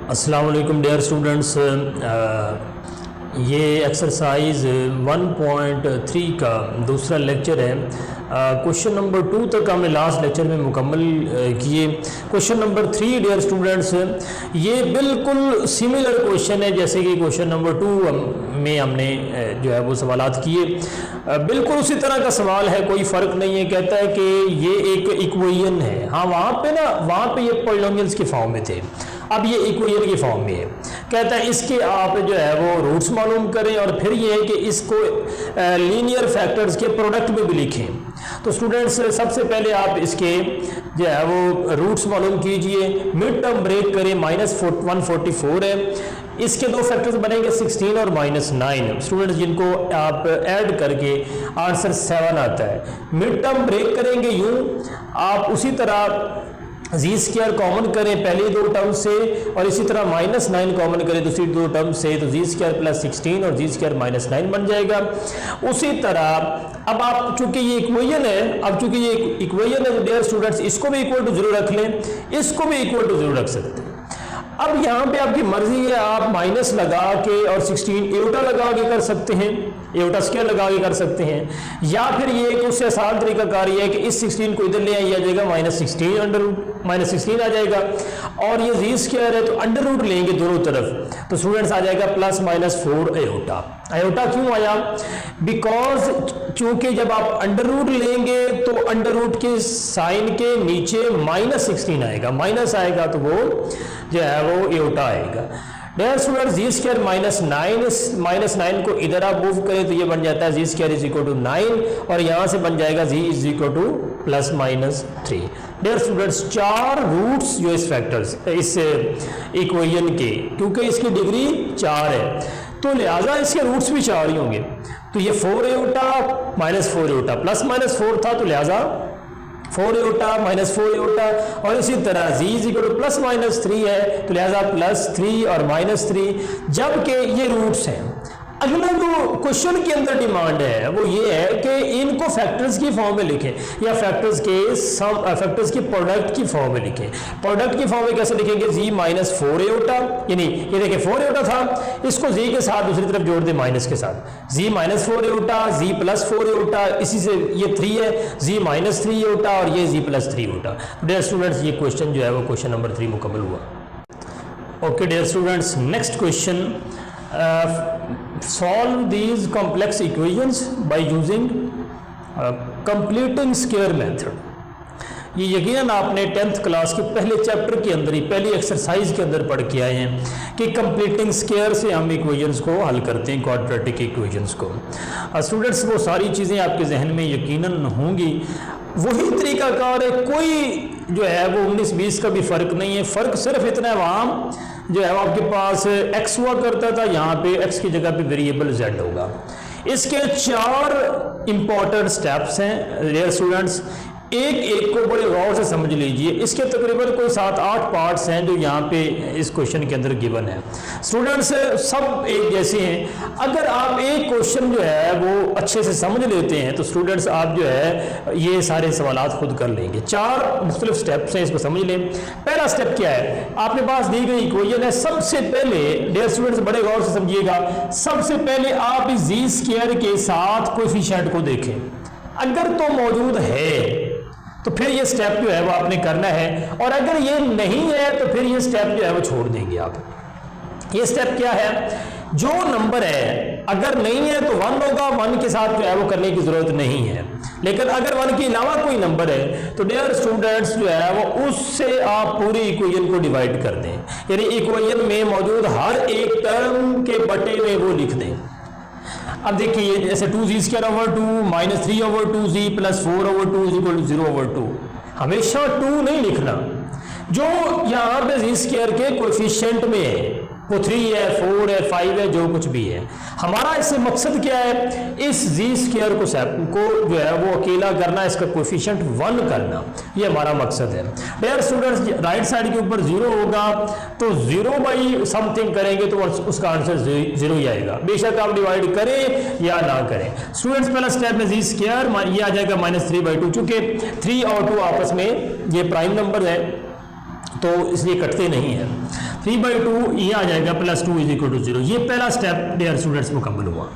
अस्सलाम वालेकुम dear students, ये एक्सरसाइज 1.3 का दूसरा लेक्चर है। क्वेश्चन नंबर 2 तक हमने लास्ट लेक्चर में मुकम्मल किए। क्वेश्चन नंबर 3 डियर स्टूडेंट्स, ये बिल्कुल सिमिलर क्वेश्चन है जैसे कि क्वेश्चन नंबर 2 में हमने जो है वो सवालात किए। बिल्कुल उसी तरह का सवाल है, कोई फ़र्क नहीं है। कहता है कि ये एक इक्वेशन है। हाँ, वहाँ पे ये पॉलिनोमियल्स के फॉर्म में थे, अब ये इक्वेशन की फॉर्म में है। कहता है इसके आप जो है वो रूट्स मालूम करें और फिर ये है कि इसको लीनियर फैक्टर्स के प्रोडक्ट में भी लिखें। तो स्टूडेंट्स, सबसे पहले आप इसके जो है वो रूट्स मालूम कीजिए। मिड टर्म ब्रेक करें, -144 है। इसके दो फैक्टर्स बनेंगे 16 और -9। स्टूडेंट्स, जिनको आप ऐड करके आंसर 7 आता है। मिड टर्म ब्रेक करेंगे यूं, आप उसी तरह जी स्क्वायर कॉमन करें पहली दो टर्म से और इसी तरह -9 कॉमन करें दूसरी दो टर्म से, तो जी स्क्वायर प्लस 16 और जी स्क्वायर -9 बन जाएगा। उसी तरह अब आप चूंकि ये इक्वेशन है, तो डियर स्टूडेंट्स इसको भी इक्वल टू 0 रख लें, इसको भी इक्वल टू 0 रख सकते हैं। अब यहाँ पे आपकी मर्जी है, आप माइनस लगा के और 16 एवटा लगा के कर सकते हैं, एवटा स्क्वायर लगा के कर सकते हैं, या फिर ये एक उससे आसान तरीका कार्य है कि इस 16 को इधर ले आइए, आ जाएगा -16 अंडर रूट -16 आ जाएगा। और ये जी स्क्वायर है तो अंडर रूट लेंगे दोनों तरफ, तो स्टूडेंट्स आ जाएगा +-4 एवटा। एवटा क्यों आया? बिकॉज चूंकि जब आप अंडर रूट लेंगे तो अंडर रूट के साइन के नीचे -16 आएगा, माइनस आएगा तो वो जो है वो एवटा आएगा। डियर स्टूडेंट्स, जी स्क्वायर -9 को इधर आप मूव करें तो ये बन जाता है g square is equal to 9 और यहां से बन जाएगा g is equal to +-3। Dear students, 4 roots जो इस फैक्टर्स इस इक्वेशन के, क्योंकि इसकी डिग्री 4 है तो लिहाजा इसके रूट्स भी 4 ही होंगे। तो ये 4 एवटा -4 एवटा +-4 था तो लिहाजा 4 एवटा -4 एवटा, और इसी तरह z इज इक्वल टू +-3 है तो लिहाजा +3 और -3, जबकि ये रूट्स हैं। अगला जो क्वेश्चन के अंदर डिमांड है वो ये है कि इनको फैक्टर्स की फॉर्म में लिखें या फैक्टर्स की प्रोडक्ट की फॉर्म में लिखें। प्रोडक्ट की फॉर्म में कैसे लिखेंगे? z -4 एवटा, यानी ये देखिए 4 एवटा था, इसको z के साथ दूसरी तरफ जोड़ दे माइनस के साथ, z -4 एवटा, z +4 एवटा, इसी से ये 3 है, z -3 एवटा और ये z +3 एवटा। डियर स्टूडेंट्स, ये क्वेश्चन जो है वो क्वेश्चन नंबर 3 मुकम्मल हुआ। Okay dear students, next question, solve these complex equations by using completing square method। ये यकीनन आपने 10th क्लास के पहले चैप्टर के अंदर ही, पहली एक्सरसाइज के अंदर पढ़ के आए हैं कि कंप्लीटिंग स्क्वायर से हम इक्वेशंस को हल करते हैं, क्वाड्रेटिक इक्वेशंस को। स्टूडेंट्स, वो सारी चीज़ें आपके जहन में यकीनन होंगी। वही तरीका कार है, कोई जो है वो 19-20 का भी फ़र्क नहीं है। फ़र्क सिर्फ इतना है, वहाँ जो है आपके पास x हुआ करता था, यहाँ पे x की जगह पे वेरिएबल z होगा। इसके 4 इंपॉर्टेंट स्टेप्स हैं डियर स्टूडेंट्स, एक को बड़े गौर से समझ लीजिए। इसके तकरीबन कोई 7-8 पार्ट्स हैं जो यहाँ पे इस क्वेश्चन के अंदर गिवन है। स्टूडेंट्स सब एक जैसे हैं। अगर आप एक क्वेश्चन जो है वो अच्छे से समझ लेते हैं तो स्टूडेंट्स आप जो है ये सारे सवालात खुद कर लेंगे। 4 मुख्तलिफ स्टेप्स हैं, इसको समझ लें। पहला स्टेप क्या है? आपके पास दी गई इक्वेशन है। सबसे पहले डियर स्टूडेंट्स बड़े गौर से समझिएगा, सबसे पहले आप इस जी स्क्वायर के साथ कोएफिशिएंट को देखें। अगर तो मौजूद है तो फिर ये स्टेप जो है वो आपने करना है, और अगर ये नहीं है तो फिर ये स्टेप जो है वो छोड़ देंगे आप। ये स्टेप क्या है? जो नंबर है अगर नहीं है तो 1 होगा, 1 के साथ जो है वो करने की जरूरत नहीं है। लेकिन अगर 1 के अलावा कोई नंबर है तो डियर स्टूडेंट्स जो है वो उससे आप पूरी इक्वेशन को डिवाइड कर दें, यानी इक्वेशन में मौजूद हर एक टर्म के बटे में वो लिख दें। अब देखिए जैसे 2z²/2 -3/2z +4/2 = 0/2। हमेशा 2 नहीं लिखना, जो यहाँ पे जी स्क्वायर के कोएफिशिएंट में है वो 3 है, 4 है, 5 है, जो कुछ भी है। हमारा इससे मकसद क्या है? इस जी स्क्वायर को जो है वो अकेला करना, इसका कोएफिशिएंट 1 करना, ये हमारा मकसद है। डियर स्टूडेंट्स, राइट साइड के ऊपर 0 होगा तो 0/समथिंग करेंगे तो उसका आंसर 0 ही आएगा, बेशक आप डिवाइड करें या ना करें। स्टूडेंट्स, पहला स्टेप में जी स्क्वायर ये आ जाएगा -3/2, चूंकि 3 और 2 आपस में ये प्राइम नंबर है तो इसलिए कटते नहीं है। 3/2 ये आ जाएगा +2 = 0। ये पहला स्टेप डियर स्टूडेंट्स मुकम्मल हुआ।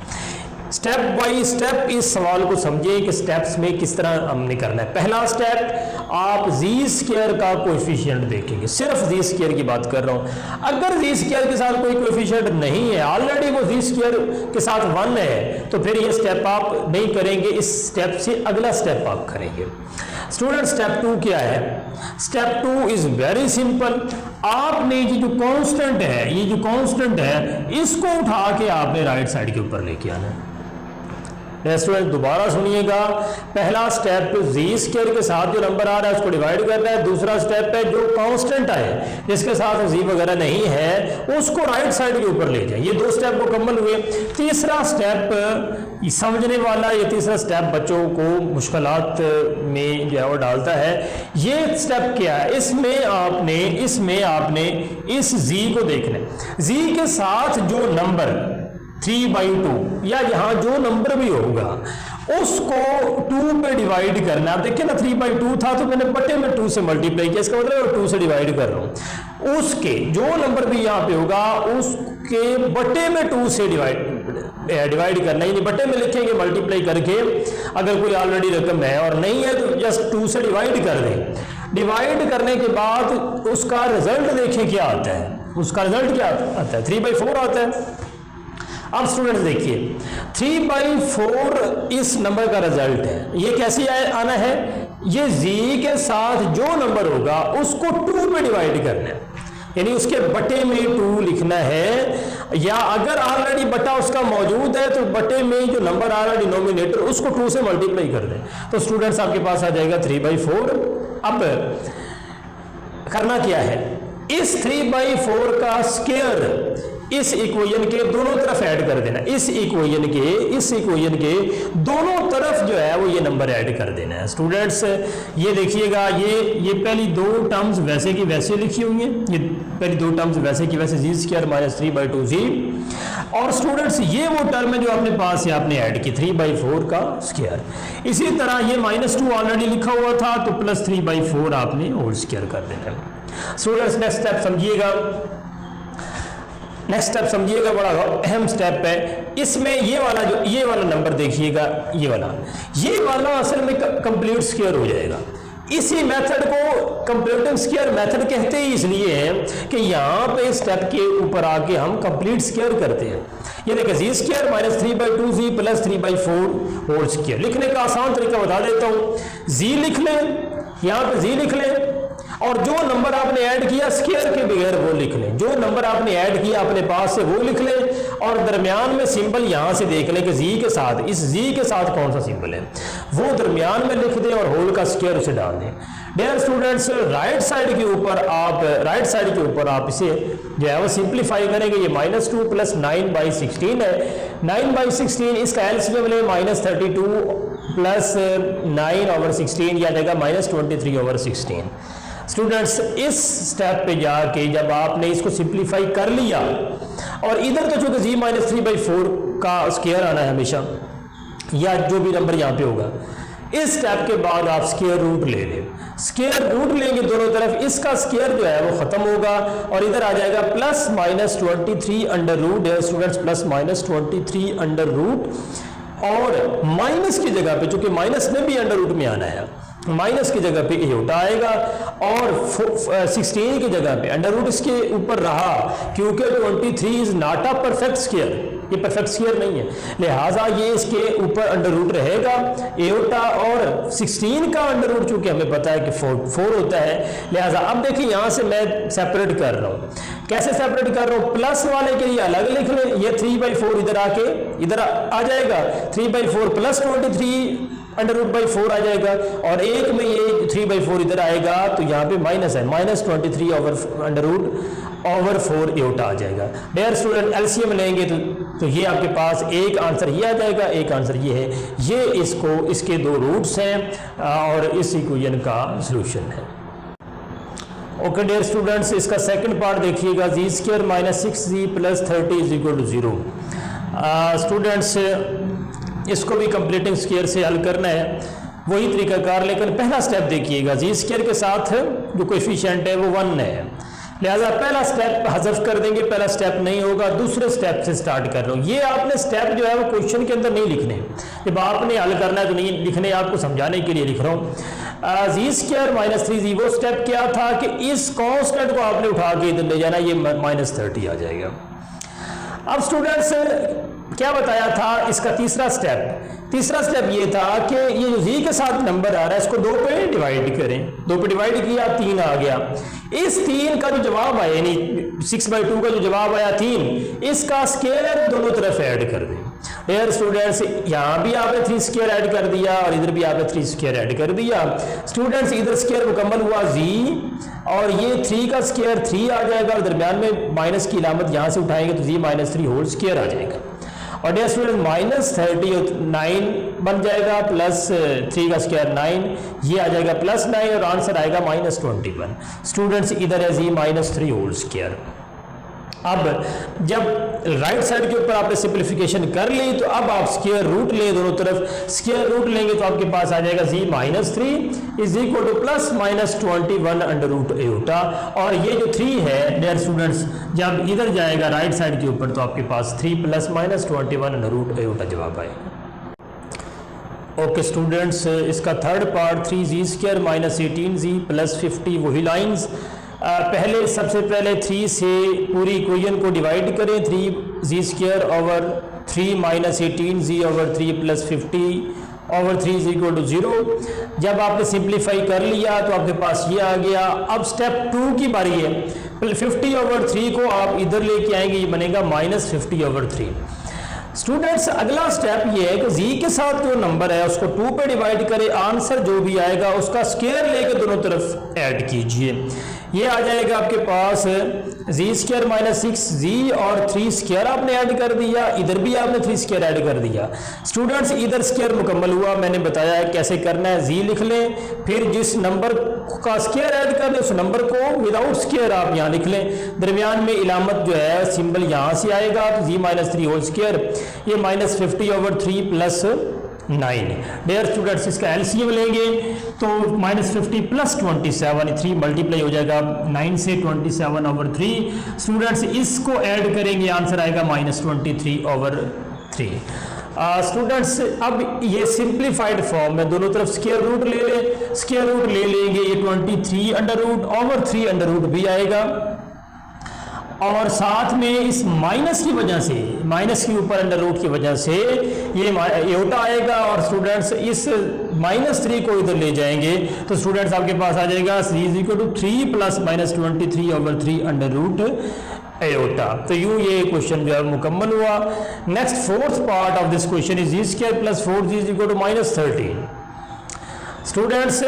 स्टेप बाय स्टेप इस सवाल को समझिए कि स्टेप्स में किस तरह हमने करना है। पहला स्टेप, आप जी स्क्वायर का कोएफिशिएंट देखेंगे, सिर्फ जी स्क्वायर की बात कर रहा हूं। अगर जी स्क्वायर के साथ कोई कोएफिशिएंट नहीं है, ऑलरेडी वो जी स्क्वायर के साथ 1 है, तो फिर ये स्टेप आप नहीं करेंगे, इस स्टेप से अगला स्टेप आप करेंगे। स्टूडेंट स्टेप 2 क्या है? Step 2 is very simple. आपने ये जो कांस्टेंट है, ये जो कांस्टेंट है, इसको उठा के आपने राइट साइड के ऊपर लेके आना है। स्टूडेंट दोबारा सुनिएगा, पहला स्टेप जी स्क्वायर के साथ जो नंबर आ रहा है उसको डिवाइड करना है। दूसरा स्टेप है जो कांस्टेंट है जिसके साथ जी वगैरह नहीं है उसको राइट साइड के ऊपर ले जाए। ये 2 स्टेप मुकम्मल हुए। तीसरा स्टेप समझने वाला, ये तीसरा स्टेप बच्चों को मुश्किलात में जो है वो डालता है। ये स्टेप क्या है? इसमें आपने इस जी को देखना है। जी के साथ जो नंबर 3/2 या यहाँ जो नंबर भी होगा उसको 2 पे डिवाइड करना है। आप देखिए ना 3/2 था तो मैंने बटे में 2 से मल्टीप्लाई किया, इसका मतलब 2 से डिवाइड कर रहा हूँ। उसके जो नंबर भी यहाँ पे होगा उसके बटे में 2 से डिवाइड करना, यानी बटे में लिखेंगे मल्टीप्लाई करके। अगर कोई ऑलरेडी रकम है और नहीं है तो जस्ट 2 से डिवाइड कर दें। डिवाइड करने के बाद उसका रिजल्ट देखें क्या आता है। उसका रिजल्ट क्या आता है? 3/4 आता है। अब स्टूडेंट्स देखिए 3/4 इस नंबर का रिजल्ट है। ये कैसे आना है? ये जी के साथ जो नंबर होगा उसको 2 पे डिवाइड करना है, यानी उसके बटे में 2 लिखना है। या अगर ऑलरेडी बटा उसका मौजूद है तो बटे में जो नंबर आ रहा है डिनोमिनेटर उसको 2 से मल्टीप्लाई कर दें, तो स्टूडेंट्स आपके पास आ जाएगा 3/4। अब करना क्या है? इस 3/4 का स्क्वायर इस इक्वेशन के दोनों तरफ ऐड कर देना। इस इक्वेशन के दोनों तरफ जो है वो ये नंबर ऐड कर देना है। स्टूडेंट्स ये देखिएगा, ये पहली 2 टर्म्स वैसे की वैसे लिखी हुई हैं। ये पहली 2 टर्म्स वैसे की वैसे जी स्क्वायर -3/2 जी। और स्टूडेंट्स ये वो टर्म है जो अपने पास है, आपने ऐड की 3/4 का स्क्वायर। इसी तरह ये -2 ऑलरेडी लिखा हुआ था तो +3/4 आपने होल स्क्वायर कर देना है। स्टूडेंट्स नेक्स्ट स्टेप समझिएगा, बड़ा अहम स्टेप है। इसमें ये वाला नंबर देखिएगा, ये वाला असल में कंप्लीट स्क्वायर हो जाएगा। इसी मेथड को कंप्लीटिंग स्क्वायर मेथड कहते ही इसलिए हैं कि यहाँ पे स्टेप के ऊपर आके हम कंप्लीट स्क्वायर करते हैं। ये देखिए जी स्क्वायर -3/2 जी +3/4 होल स्क्वायर। लिखने का आसान तरीका बता देता हूँ। जी लिख लें, यहाँ पे जी लिख लें, और जो नंबर आपने ऐड किया स्क्वायर के बगैर वो लिख लें। जो नंबर आपने ऐड किया अपने पास से वो लिख लें, और दरमियान में सिंबल यहां से देख लें कि जी के साथ, इस जी के साथ कौन सा सिंबल है वो दरमियान में लिख दें और होल का स्क्वायर उसे डाल दें। डियर स्टूडेंट्स राइट साइड के ऊपर आप इसे जो है वो सिंप्लीफाई करेंगे। ये -2 + 9/16 है। 9/16 इसका एलसीएम लें -32 + 9/16 या देगा -23/16। स्टूडेंट्स इस स्टेप पे जाके जब आपने इसको सिंप्लीफाई कर लिया, और इधर तो चूंकि जी -3/4 का स्क्वायर आना है हमेशा, या जो भी नंबर यहाँ पे होगा, इस स्टेप के बाद आप स्क्वायर रूट ले लें। स्क्वायर रूट लेंगे दोनों तरफ, इसका स्क्वायर जो है वो खत्म होगा और इधर आ जाएगा +-23 स्टूडेंट्स +-23 और माइनस की जगह पे, चूंकि माइनस में भी अंडर रूट में आना है, माइनस की जगह पे एयोटा आएगा और 16 की जगह पे अंडर रूट इसके ऊपर रहा, क्योंकि 23 is not a perfect square, ये परफेक्ट स्क्वायर नहीं है, लिहाजा ये इसके ऊपर अंडर रूट रहेगा एयोटा। और 16 का अंडर रूट चूंकि हमें पता है कि 4 होता है, लिहाजा अब देखिए यहां से मैं सेपरेट कर रहा हूं। कैसे सेपरेट कर रहा हूं? प्लस वाले के लिए अलग लिख लें, ये 3/4 इधर आके इधर आ जाएगा, 3/4 + 23 √4 आ जाएगा, और एक में ये 3/4 इधर आएगा तो यहाँ पे माइनस है, -23 √ √4 एयोटा आ जाएगा। डियर स्टूडेंट एलसीएम लेंगे तो ये आपके पास एक आंसर ये आ जाएगा, एक आंसर ये है। ये इसके 2 रूट्स हैं और इस इक्वेशन का सॉल्यूशन है। ओके डियर स्टूडेंट्स, इसका सेकंड पार्ट देखिएगा, जी स्क्वायर -6g + 30 = 0। स्टूडेंट्स इसको भी कंप्लीटिंग स्क्वायर से हल करना है। वही तरीकाकार, लेकिन पहला स्टेप देखिएगा, जी स्क्वायर के साथ जो कोएफिशिएंट है वो 1 है, लिहाजा पहला स्टेप हज़फ कर देंगे, पहला स्टेप नहीं होगा, दूसरे स्टेप से स्टार्ट कर लो। ये आपने स्टेप जो है वो क्वेश्चन के अंदर नहीं लिखने, जब आपने हल करना है तो नहीं लिखने, आपको समझाने के लिए लिख रहा हूँ। जी स्क्वायर माइनस 3z, वो स्टेप क्या था कि इस कॉन्स्टेंट को आपने उठा के इधर ले जाना, ये -30 आ जाएगा। अब स्टूडेंट्स क्या बताया था इसका तीसरा स्टेप ये था कि ये जो जी के साथ नंबर आ रहा है इसको 2 पे डिवाइड करें, 2 पे डिवाइड किया 3 आ गया। इस 3 का जो जवाब आया, यानी 6/2 का जो जवाब आया 3, इसका स्क्वायर दोनों तरफ ऐड कर दें। डियर स्टूडेंट्स, यहाँ भी आपने 3 स्क्वायर ऐड कर दिया और इधर भी आपने 3 स्क्वायर ऐड कर दिया। स्टूडेंट्स इधर स्क्वायर मुकम्मल हुआ जी, और ये 3 का स्क्वायर 3 आ जाएगा, और दरम्यान में माइनस की इलामत यहाँ से उठाएंगे तो जी -3 होल स्क्वायर आ जाएगा। और डियर स्टूडेंट -39 बन जाएगा, प्लस 3 का स्क्वायर 9, ये आ जाएगा +9 और आंसर आएगा -21। स्टूडेंट्स इधर है जी -3 होल स्क्वायर। अब जब राइट साइड के ऊपर आपने सिंप्लीफिकेशन कर ली तो अब आप स्क्वायर रूट लें, दोनों तरफ स्क्वायर रूट लेंगे तो आपके पास आ जाएगा जी -3 इज इक्वल टू +-21 और ये जो 3 है डियर स्टूडेंट्स जब इधर जाएगा राइट साइड के ऊपर तो आपके पास 3 +-21 जवाब आएगा। ओके स्टूडेंट्स, इसका थर्ड पार्ट 3z² -18z +50 वही लाइन्स। पहले सबसे पहले 3 से पूरी इक्वेशन को डिवाइड करें, 3z² over 3 -18z over 3 +50 over 3 is equal to 0। जब आपने सिंप्लीफाई कर लिया तो आपके पास ये आ गया। अब स्टेप 2 की बारी है, 50 ओवर 3 को आप इधर लेके आएंगे, ये बनेगा -50 ओवर 3। स्टूडेंट्स अगला स्टेप ये है कि जी के साथ जो नंबर है उसको 2 पे डिवाइड करें, आंसर जो भी आएगा उसका स्क्वायर लेके दोनों तरफ ऐड कीजिए। ये आ जाएगा आपके पास z² -6z और 3 स्क्वायर आपने ऐड कर दिया, इधर भी आपने 3 स्क्वायर ऐड कर दिया। स्टूडेंट्स इधर स्क्वायर मुकम्मल हुआ, मैंने बताया है कैसे करना है। जी लिख लें, फिर जिस नंबर का स्क्वायर ऐड कर दें उस नंबर को विदाउट स्क्वायर आप यहाँ लिख लें, दरमियान में इलामत जो है सिंबल यहाँ से आएगा तो जी -3 होल स्क्वायर, ये -50 ओवर 3 +9। डियर स्टूडेंट्स इसका एलसीएम लेंगे तो -50 +27, 3 मल्टीप्लाई हो जाएगा 9 से 27 ओवर 3। स्टूडेंट्स इसको ऐड करेंगे, आंसर आएगा -23 ओवर 3। स्टूडेंट्स अब ये सिंप्लीफाइड फॉर्म में दोनों तरफ स्क्वायर रूट ले लें, स्क्वायर रूट ले लेंगे, ये 23 under root over 3 under root भी आएगा, और साथ में इस माइनस की वजह से, माइनस के ऊपर अंडर रूट की वजह से ये एयोटा आएगा, और स्टूडेंट्स इस -3 को इधर ले जाएंगे तो स्टूडेंट्स आपके पास आ जाएगा c = 3 + -23 over 3 under root aorta. तो यूं ये क्वेश्चन जो है मुकम्मल हुआ। Next fourth part of this question is z² + 4z = -13। Students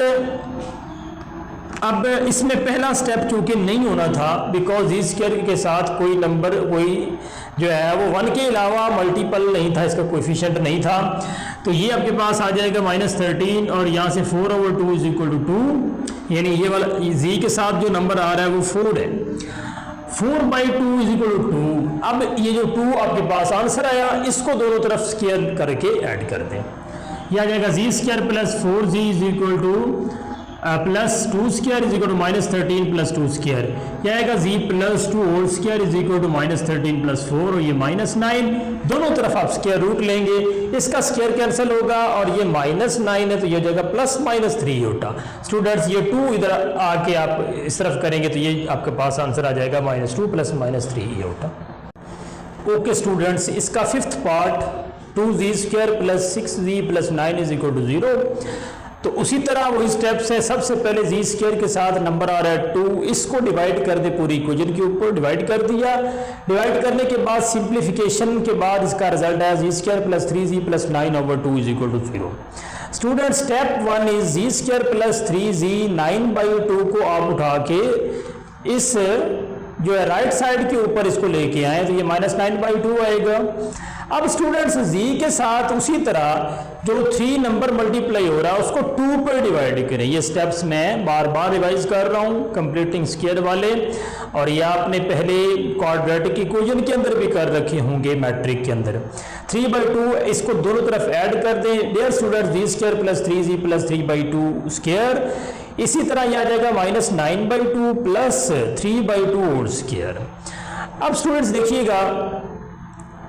अब इसमें पहला स्टेप चूंकि नहीं होना था, बिकॉज z² के साथ कोई नंबर कोई जो है वो 1 के अलावा मल्टीपल नहीं था, इसका कोएफिशिएंट नहीं था, तो ये आपके पास आ जाएगा -13 और यहाँ से 4 ओवर 2 इज इक्वल टू 2, यानी ये वाला z के साथ जो नंबर आ रहा है वो 4 है, 4/2 इज इक्वल टू 2। अब ये जो 2 आपके पास आंसर आया, इसको दोनों तरफ स्क्वायर करके ऐड कर दें, यह आ जाएगा z² + 4z is equal to +2 square is equal to -13 + 2 square, यह आएगा z + 2 whole square is equal to -13 + 4 और ये -9, दोनों तरफ आप स्क्वायर रूट लेंगे, इसका स्क्वायर कैंसिल होगा और ये -9 है तो ये हो जाएगा +-3 होता। स्टूडेंट्स ये 2 इधर आके आप इस तरफ करेंगे तो ये आपके पास आंसर आ जाएगा -2 + -3 होता। ओके स्टूडेंट्स, इसका fifth part 2z² + 6z + 9 is equal to 0। तो उसी तरह वही स्टेप्स है, सबसे पहले z² के साथ नंबर आ रहा है 2, इसको डिवाइड कर दे पूरी इक्वेशन के ऊपर, डिवाइड कर दिया। डिवाइड करने के बाद सिंप्लीफिकेशन के बाद इसका रिजल्ट है z² + 3z + 9 over 2 is equal to 0। Student step 1 is z² + 3z 9/2 को आप उठा के इस जो है राइट साइड के ऊपर इसको लेके आए तो ये -9/2 आएगा। अब स्टूडेंट्स जी के साथ उसी तरह जो 3 नंबर मल्टीप्लाई हो रहा है उसको 2 पर डिवाइड करें। ये स्टेप्स मैं बार बार रिवाइज कर रहा हूँ कंप्लीटिंग स्क्वायर वाले, और ये आपने पहले क्वाड्रेटिक इक्वेशन के अंदर भी कर रखे होंगे मैट्रिक के अंदर। 3/2 इसको दोनों तरफ ऐड कर दें। Dear students g² + 3g + 3/2 square, इसी तरह यह आ जाएगा -9/2 + 3/2 होल स्क्वायर। अब स्टूडेंट्स देखिएगा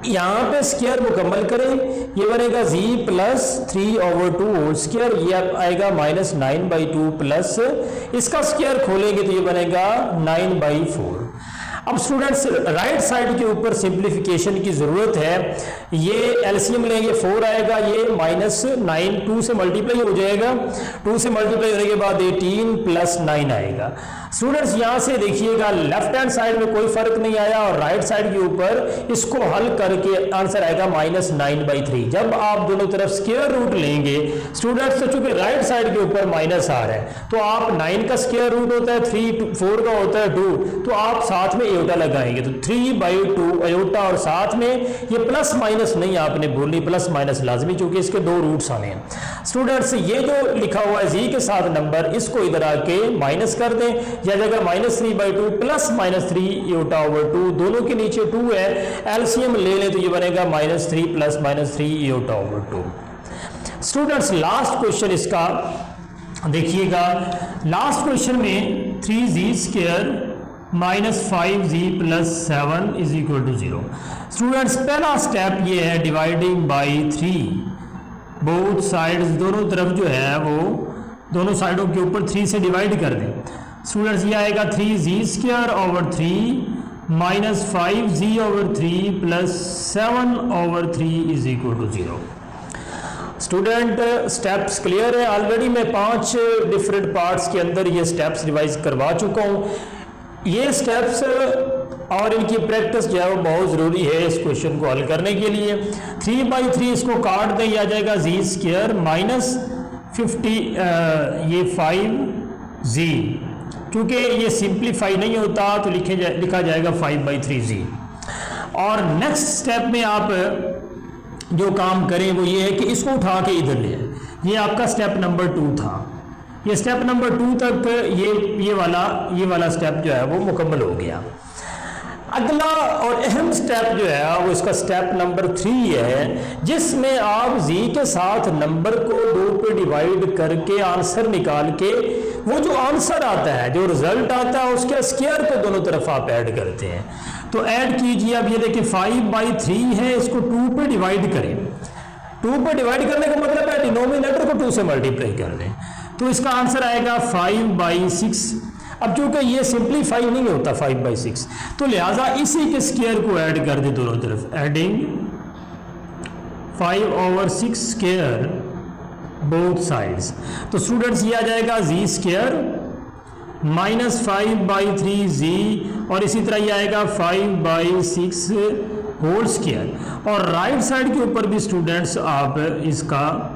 यहाँ पे स्क्वायर मुकम्मल करें, ये बनेगा g + 3/2 होल स्क्वायर, ये आएगा -9/2 प्लस इसका स्क्वायर खोलेंगे तो ये बनेगा 9/4। अब स्टूडेंट्स राइट साइड के ऊपर सिंप्लीफिकेशन की ज़रूरत है, ये एलसीएम लेंगे 4 आएगा, ये -9 2 से मल्टीप्लाई हो जाएगा, 2 से मल्टीप्लाई होने के बाद 18 + 9 आएगा। स्टूडेंट्स यहाँ से देखिएगा लेफ्ट हैंड साइड में कोई फर्क नहीं आया और राइट साइड के ऊपर इसको हल करके आंसर आएगा -9/3। जब आप दोनों तरफ स्क्वायर रूट लेंगे स्टूडेंट्स, तो चूंकि राइट साइड के ऊपर माइनस आ रहा है तो आप 9 का स्क्वायर रूट होता है 3, 4 का होता है 2, तो आप साथ में अयोटा लगाएंगे तो 3/2 अयोटा, और साथ में ये प्लस माइनस नहीं आपने बोलनी, प्लस माइनस लाजमी क्योंकि इसके 2 रूट्स आने हैं। स्टूडेंट्स ये जो लिखा हुआ है जी के साथ नंबर, इसको इधर आके माइनस कर दें, या जगह -3/2 + -3 अयोटा/2, दोनों के नीचे 2 है, एलसीएम ले लें तो ये बनेगा -3 + -3 अयोटा/2। स्टूडेंट्स लास्ट क्वेश्चन इसका देखिएगा, लास्ट क्वेश्चन में 3g² -5g + 7 = 0। स्टूडेंट्स पहला स्टेप ये है डिवाइडिंग बाई 3, बोथ साइड्स दोनों तरफ जो है वो दोनों साइडों के ऊपर 3 से डिवाइड कर दें। स्टूडेंट्स ये आएगा 3g² / -5g/3 + 7/3 = 0। Student steps clear है? ऑलरेडी मैं 5 डिफरेंट पार्ट्स के अंदर ये स्टेप्स रिवाइज करवा चुका हूँ। ये स्टेप्स और इनकी प्रैक्टिस जो है वो बहुत ज़रूरी है इस क्वेश्चन को हल करने के लिए। 3/3 इसको काट दें, यह आ जाएगा g² -50 ये 5g, क्योंकि ये सिंप्लीफाई नहीं होता तो लिखा जाएगा 5/3g। और नेक्स्ट स्टेप में आप जो काम करें वो ये है कि इसको उठा के इधर ले आए। ये आपका स्टेप नंबर 2 था, ये स्टेप नंबर 2 तक ये वाला स्टेप जो है वो मुकम्मल हो गया। अगला और अहम स्टेप जो है वो इसका स्टेप नंबर 3 है, जिसमें आप जी के साथ नंबर को 2 पे डिवाइड करके आंसर निकाल के वो जो आंसर आता है, जो रिजल्ट आता है, उसके स्क्वायर को दोनों तरफ आप ऐड करते हैं। तो ऐड कीजिए। अब ये देखिए 5/3 है, इसको 2 पे डिवाइड करें। 2 पे डिवाइड करने का मतलब है डिनोमिनेटर को 2 से मल्टीप्लाई कर दें, तो इसका आंसर आएगा 5/6। अब चूंकि ये सिंप्लीफाई नहीं होता 5/6, तो लिहाजा इसी के स्क्वायर को ऐड कर दे दोनों तरफ। एडिंग 5/6 स्क्वायर बोथ साइड्स, तो स्टूडेंट्स ये आ जाएगा g² -5/3g, और इसी तरह ये आएगा 5/6 होल स्क्वायर, और राइट साइड के ऊपर भी स्टूडेंट्स आप इसका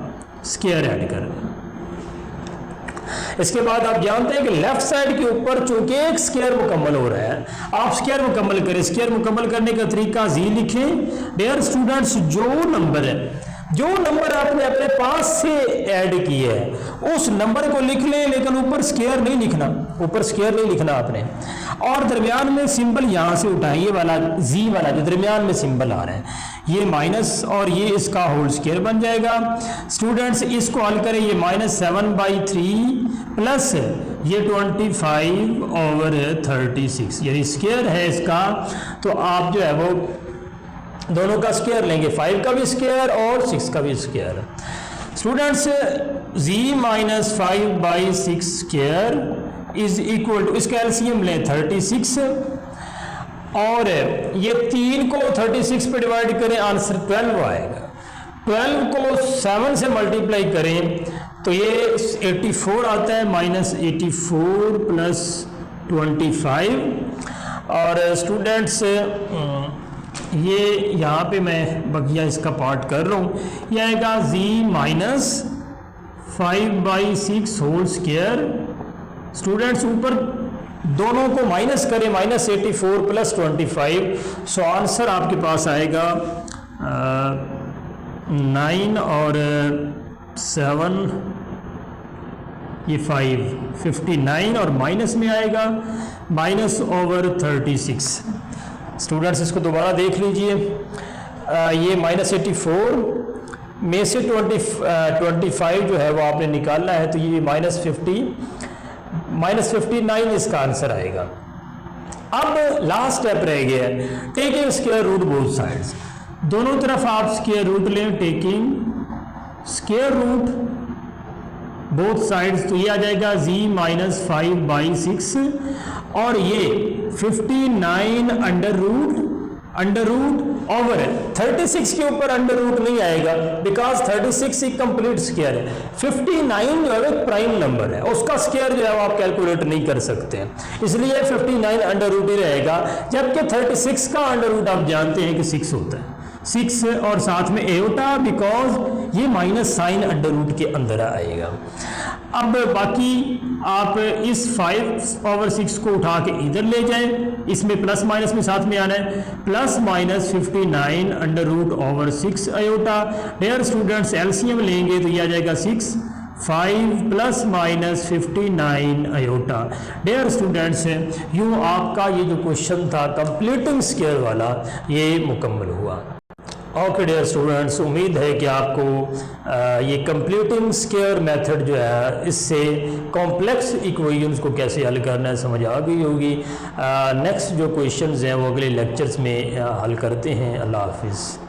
स्क्वायर ऐड कर दें। इसके बाद आप जानते हैं कि लेफ्ट साइड के ऊपर चूंकि एक स्क्वायर मुकम्मल हो रहा है, आप स्क्वायर मुकम्मल करें। स्क्वायर मुकम्मल करने का तरीका जी लिखें। डियर स्टूडेंट्स जो नंबर आपने अपने पास से ऐड किए है उस नंबर को लिख लें, लेकिन ऊपर स्क्वायर नहीं लिखना, आपने। और दरमियान में सिंबल यहाँ से उठाएं, ये वाला जी वाला जो दरमियान में सिंबल आ रहा है, ये माइनस और ये इसका होल स्क्वायर बन जाएगा। स्टूडेंट्स इसको हल करें, ये -7/3 प्लस ये 25/36 ये स्क्वायर है इसका, तो आप जो है वो दोनों का स्क्वायर लेंगे, 5 का भी स्क्वायर और 6 का भी square. Students g - 5/6 square is equal to, इसका एलसीएम लें 36, और ये 3 को 36 पे डिवाइड करें, आंसर 12 आएगा। 12 को 7 से मल्टीप्लाई करें तो ये 84 आता है, -84 प्लस 25। और स्टूडेंट्स ये यहाँ पे मैं बकिया इसका पार्ट कर रहा हूँ, यह आएगा g - 5/6 होल स्क्वायर। स्टूडेंट्स ऊपर दोनों को माइनस करें, -84 प्लस 25, सो आंसर आपके पास आएगा 9 और 7 ये 5, 59 और माइनस में आएगा -/36। स्टूडेंट्स इसको दोबारा देख लीजिए, ये -84 में से 25 जो है वो आपने निकालना है, तो ये -59 इसका आंसर आएगा। अब लास्ट स्टेप रह गया है, taking square root both sides, दोनों तरफ आप स्क्वायर रूट लें, taking square root both sides, तो ये आ जाएगा z-5/6 और ये 59 अंडर रूट ओवर 36 के ऊपर अंडर रूट नहीं आएगा, बिकॉज 36 एक कंप्लीट स्क्वायर है। 59 जो है एक प्राइम नंबर है, उसका स्क्वायर जो है वो आप कैलकुलेट नहीं कर सकते हैं, इसलिए 59 अंडर रूट ही रहेगा, जबकि 36 का अंडर रूट आप जानते हैं कि 6 होता है, 6 और साथ में एयोटा, बिकॉज ये माइनस साइन अंडर रूट के अंदर आएगा। अब बाकी आप इस 5/6 को उठा के इधर ले जाएं, इसमें प्लस माइनस में साथ में आना है, +/59 under root over 6 iota. Dear students LCM लेंगे तो ये आ जाएगा 6, 5 ± 59 अयोटा। डियर स्टूडेंट्स यूँ आपका ये जो क्वेश्चन था कंप्लीटिंग स्क्वायर वाला ये मुकम्मल हुआ। ओके डियर स्टूडेंट्स, उम्मीद है कि आपको ये कंप्लीटिंग स्क्वायर मेथड जो है इससे कॉम्प्लेक्स इक्वेशंस को कैसे हल करना है समझ आ गई होगी। नेक्स्ट जो क्वेश्चंस हैं वो अगले लेक्चर्स में हल करते हैं। अल्लाह हाफिज़।